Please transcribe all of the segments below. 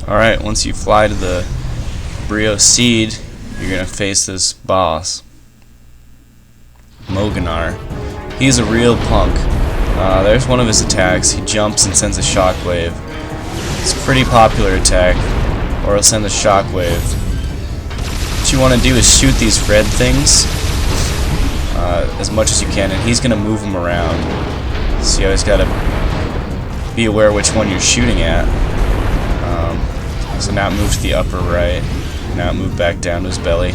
Alright, once you fly to the Bryyo seed, you're gonna face this boss, Mogenar. He's a real punk. There's one of his attacks. He jumps and sends a shockwave. It's a pretty popular attack, or he'll send a shockwave. What you want to do is shoot these red things as much as you can, and he's gonna move them around. So you always gotta be aware which one you're shooting at. So now it moves to the upper right. Now it moved back down to his belly.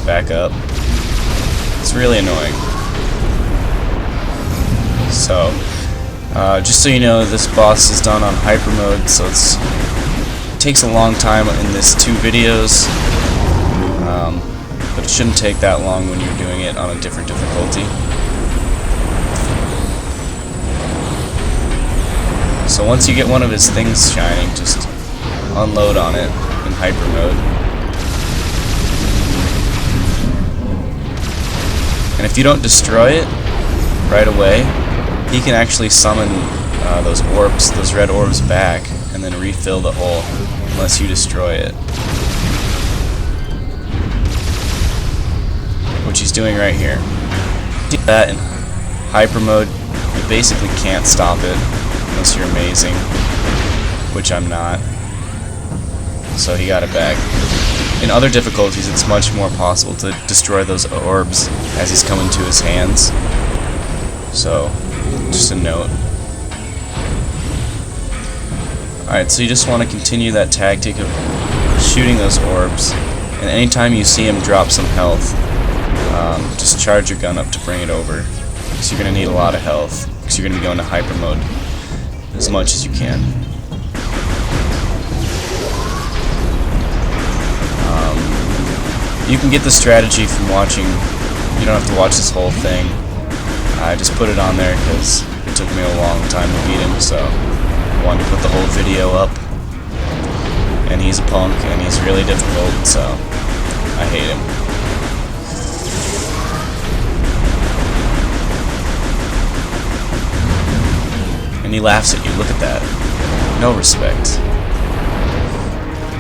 Back up. It's really annoying. So, just so you know, this boss is done on Hypermode, so it takes a long time in this 2 videos. But it shouldn't take that long when you're doing it on a different difficulty. So once you get one of his things shining, just unload on it in Hypermode. And if you don't destroy it right away, he can actually summon those orbs, those red orbs back, and then refill the hole unless you destroy it. Which he's doing right here. Do that in Hypermode, you basically can't stop it unless you're amazing, which I'm not. So he got it back. In other difficulties, it's much more possible to destroy those orbs as he's coming to his hands. So, just a note. Alright, so you just want to continue that tactic of shooting those orbs, and anytime you see him drop some health, just charge your gun up to bring it over. So you're going to need a lot of health, because you're going to be going to Hypermode as much as you can. You can get the strategy from watching. You don't have to watch this whole thing. I just put it on there because it took me a long time to beat him, so I wanted to put the whole video up. And he's a punk, and he's really difficult, so I hate him. And he laughs at you, look at that. No respect.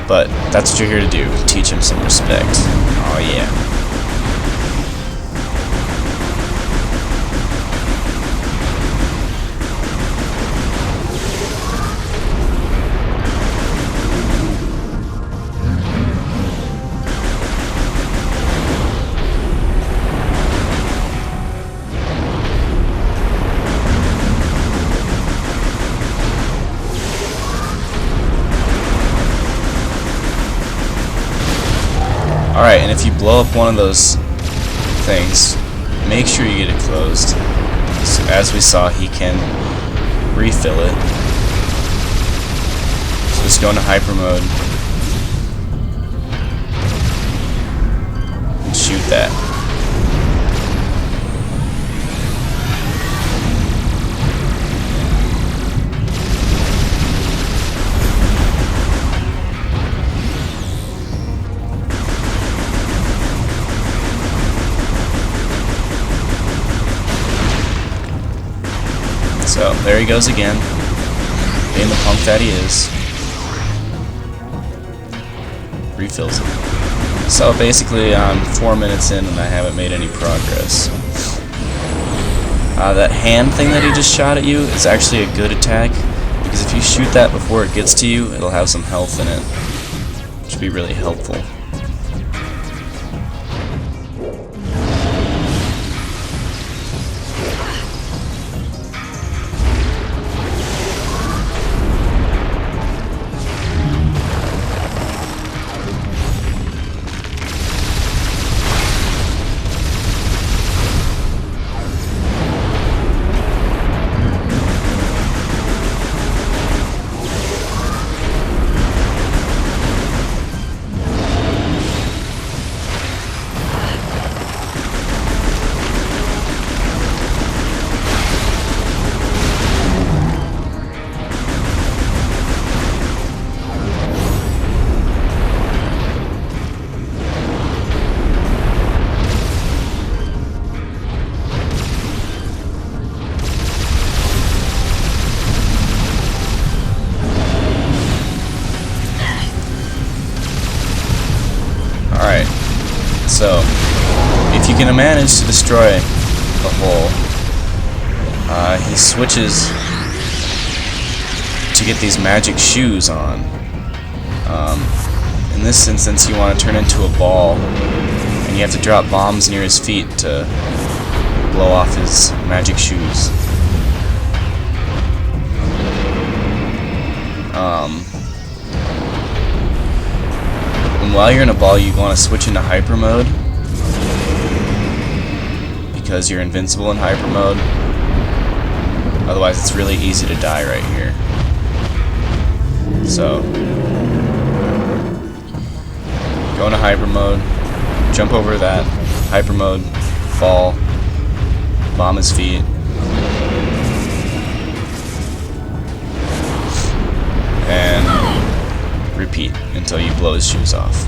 But that's what you're here to do, teach him some respect. Oh yeah. Alright, and if you blow up one of those things, make sure you get it closed. So as we saw, he can refill it. So just go into Hypermode and shoot that. So, there he goes again, being the punk that he is. Refills it. So basically, I'm 4 minutes in and I haven't made any progress. That hand thing that he just shot at you is actually a good attack, because if you shoot that before it gets to you, it'll have some health in it, which would be really helpful. if you can manage to destroy a hole, he switches to get these magic shoes on. In this instance, you want to turn into a ball, and you have to drop bombs near his feet to blow off his magic shoes. And while you're in a ball, you want to switch into Hypermode, because you're invincible in Hypermode. Otherwise, it's really easy to die right here. So, go into Hypermode, jump over that Hypermode ball, bomb his feet, and repeat until you blow his shoes off.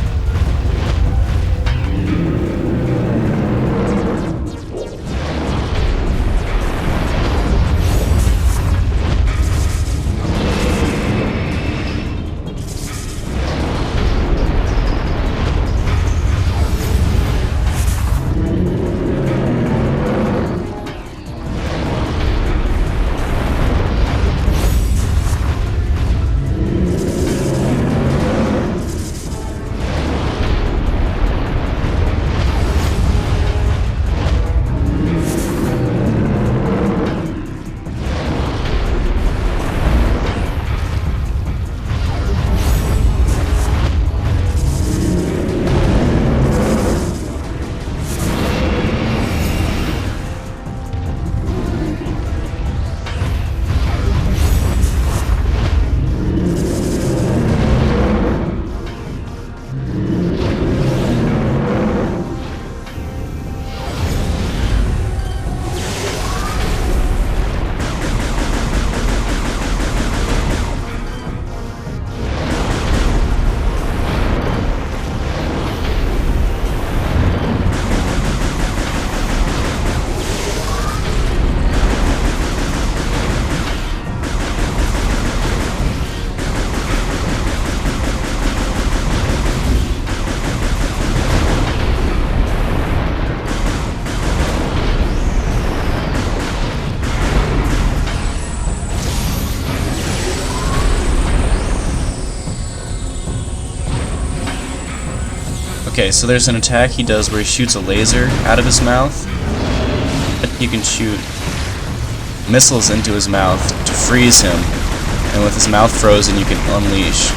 Okay, so there's an attack he does where he shoots a laser out of his mouth. You can shoot missiles into his mouth to freeze him, and with his mouth frozen you can unleash